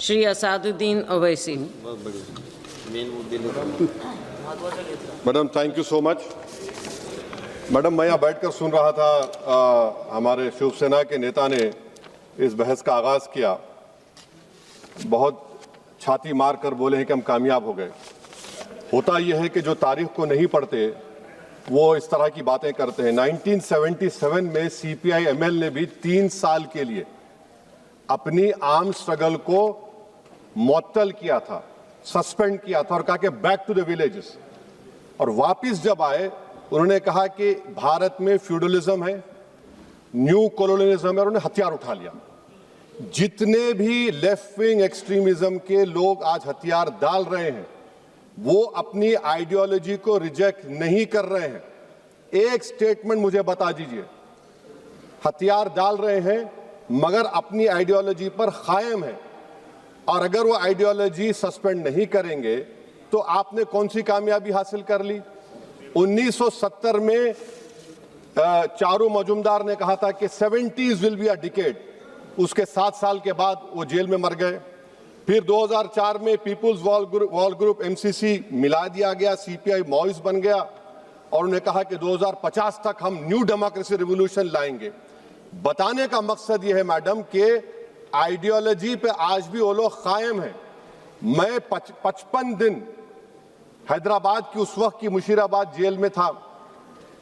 Shri Asaduddin Owaisi. Madam thank you so much. Madam मैं यहाँ बैठकर सुन रहा था, हमारे शिवसेना के नेता ने इस बहस का आगाज किया, बहुत छाती मार कर बोले हैं कि हम कामयाब हो गए। होता यह है कि जो तारीख को नहीं पढ़ते वो इस तरह की बातें करते हैं। 1977 में सीपीआई एमएल ने भी 3 साल के लिए अपनी आर्म स्ट्रगल को मुअत्तल किया था, सस्पेंड किया था और कहा कि बैक टू द विलेजेस। और वापस जब आए उन्होंने कहा कि भारत में फ्यूडलिज्म है, न्यू कॉलोनियलिज्म है, और उन्होंने हथियार उठा लिया। जितने भी लेफ्ट विंग एक्सट्रीमिज्म के लोग आज हथियार डाल रहे हैं वो अपनी आइडियोलॉजी को रिजेक्ट नहीं कर रहे हैं। एक स्टेटमेंट मुझे बता दीजिए, हथियार डाल रहे हैं मगर अपनी आइडियोलॉजी पर कायम है, और अगर वो आइडियोलॉजी सस्पेंड नहीं करेंगे तो आपने कौन सी कामयाबी हासिल कर ली? 1970 में चारू मजुमदार ने कहा था कि 70s will be a decade, उसके 7 साल के बाद वो जेल में मर गए। फिर 2004 में पीपुल्स वॉल ग्रुप एमसीसी मिला दिया गया, सीपीआई मॉइस बन गया, और उन्होंने कहा कि 2050 तक हम न्यू डेमोक्रेसी रिवॉल्यूशन लाएंगे। बताने का मकसद यह है मैडम कि आइडियोलॉजी पे आज भी वो लोग कायम हैं। मैं 55 दिन हैदराबाद की उस वक्त की मुशीराबाद जेल में था,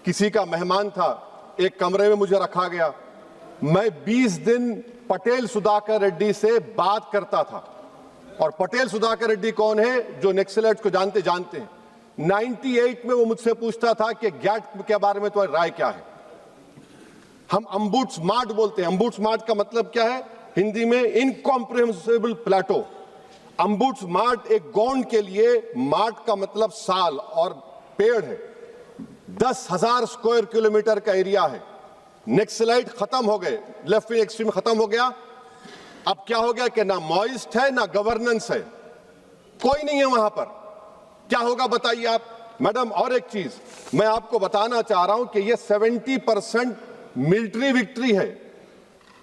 किसी का मेहमान था, एक कमरे में मुझे रखा गया। मैं 20 दिन पटेल सुधाकर रेड्डी से बात करता था, और पटेल सुधाकर रेड्डी कौन है? जो नक्सलाइट्स को जानते हैं। 98 में वो मुझसे पूछता था कि गैट के बारे में तुम्हारी राय क्या है। हम अम्बुड्समार्ट बोलते हैं। अम्बुड्समार्ट का मतलब क्या है हिंदी में? इनकॉम्प्रिहेंसिबल प्लेटो। अम्बुड्समार्ट एक गोंड के लिए मार्ट का मतलब साल और पेड़ है। 10,000 स्क्वायर किलोमीटर का एरिया है। नक्सलाइट खत्म हो गए, लेफ्ट विंग एक्सट्रीम खत्म हो गया। अब क्या हो गया कि ना मॉइस्ट है ना गवर्नेंस है, कोई नहीं है वहां पर। क्या होगा बताइए आप मैडम। और एक चीज मैं आपको बताना चाह रहा हूं कि ये 70% मिलिट्री विक्ट्री है,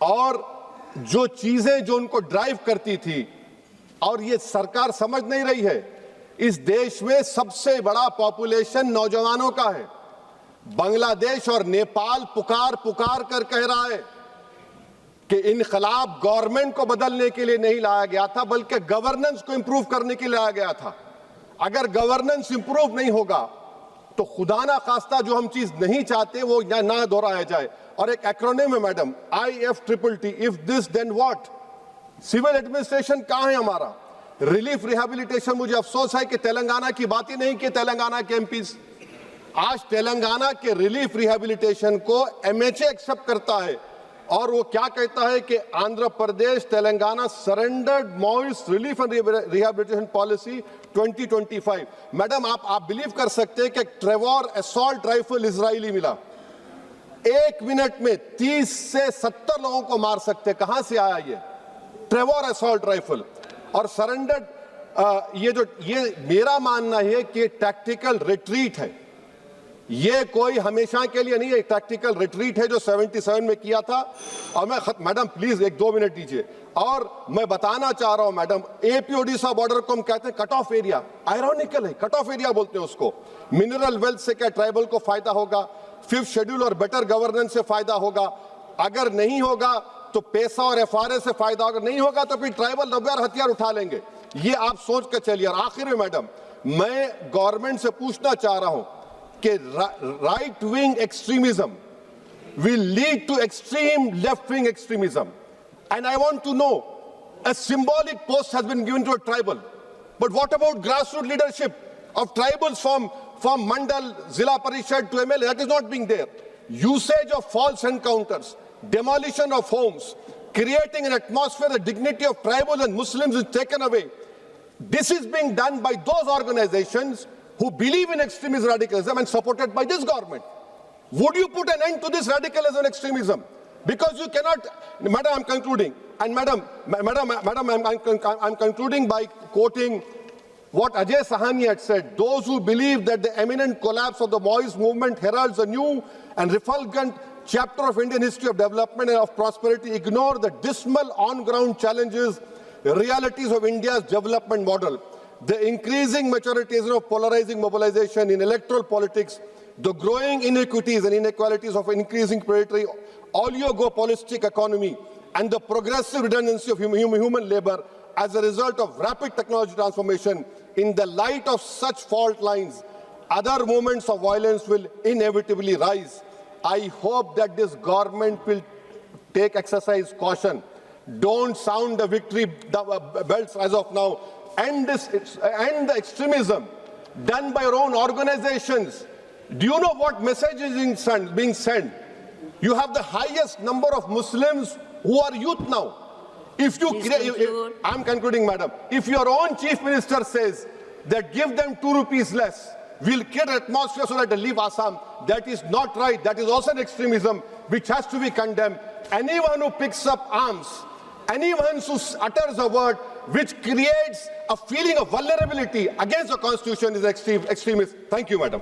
और जो चीजें जो उनको ड्राइव करती थी, और ये सरकार समझ नहीं रही है, इस देश में सबसे बड़ा पॉपुलेशन नौजवानों का है। बांग्लादेश और नेपाल पुकार कर कह रहा है कि इनकलाब गवर्नमेंट को बदलने के लिए नहीं लाया गया था, बल्कि गवर्नेंस को इंप्रूव करने के लिए लाया गया था। अगर गवर्नेंस इंप्रूव नहीं होगा तो खुदा ना खास्ता जो हम चीज नहीं चाहते वो ना दोहराया जाए। और एक एक्रोनिम है madam, IFTTT, if this then what. Civil administration कहां है हमारा? Relief rehabilitation. मुझे अफसोस है कि तेलंगाना की बात ही नहीं की तेलंगाना के एमपीज। आज तेलंगाना के रिलीफ रिहैबिलिटेशन को MHA एक्सेप्ट करता है, और वो क्या कहता है कि Andhra Pradesh Telangana surrendered Maoists relief and rehabilitation policy 2025। Madam आप बिलीव कर सकते हैं कि ट्रेवर असॉल्ट राइफल इजरायली मिला, 1 मिनट में 30 से 70 लोगों को मार सकते। कहां से आया ये ट्रेवर असॉल्ट राइफल? और सरेंडर्ड ये मेरा मानना है कि टैक्टिकल रिट्रीट है, ये कोई हमेशा के लिए नहीं है। टैक्टिकल रिट्रीट है जो 77 में किया था। और मैं मैडम प्लीज 1-2 मिनट दीजिए। और मैं बताना चाह रहा हूं मैडम, AP ओडिशा बॉर्डर को हम कहते हैं कट ऑफ एरिया। आयरॉनिकल है, कट ऑफ एरिया बोलते हैं उसको। मिनरल वेल्थ से क्या ट्राइबल को फायदा होगा? 5th शेड्यूल और बेटर गवर्नेंस से फायदा होगा। अगर नहीं होगा तो पैसा और FRA से फायदा होगा, नहीं होगा तो फिर ट्राइबल रबर हथियार उठा लेंगे। ये आप सोच कर चलिए। और आखिर में मैडम मैं गवर्नमेंट से पूछना चाह रहा हूं कि right wing extremism will lead to extreme left-wing extremism. And I want to know, a symbolic post has been given to a tribal. But what about grassroots leadership of tribals from Mandal, Zilla Parishad to MLA? That is not being there. Usage of false encounters, demolition of homes, creating an atmosphere where the dignity of tribals and Muslims is taken away. This is being done by those organizations who believe in extremist radicalism and supported by this government. Would you put an end to this radicalism and extremism? Because you cannot, Madam, I'm concluding, and Madam, I'm concluding by quoting what Ajay Sahani had said. Those who believe that the imminent collapse of the Maoist movement heralds a new and refulgent chapter of Indian history of development and of prosperity ignore the dismal on-ground challenges realities of India's development model, the increasing maturity of polarizing mobilization in electoral politics, the growing inequities and inequalities of increasing predatory oligopolistic economy, and the progressive redundancy of human labor as a result of rapid technology transformation. In the light of such fault lines, other moments of violence will inevitably rise. I hope that this government will exercise caution. Don't sound the victory bells as of now. End the extremism done by your own organizations. Do you know what message is being sent? You have the highest number of Muslims who are youth now. If you I'm concluding, madam. If your own chief minister says that give them 2 rupees less, we'll create an atmosphere so that they leave Assam, that is not right. That is also an extremism which has to be condemned. Anyone who picks up arms, anyone who utters a word which creates a feeling of vulnerability against the constitution is extremist. Thank you, madam.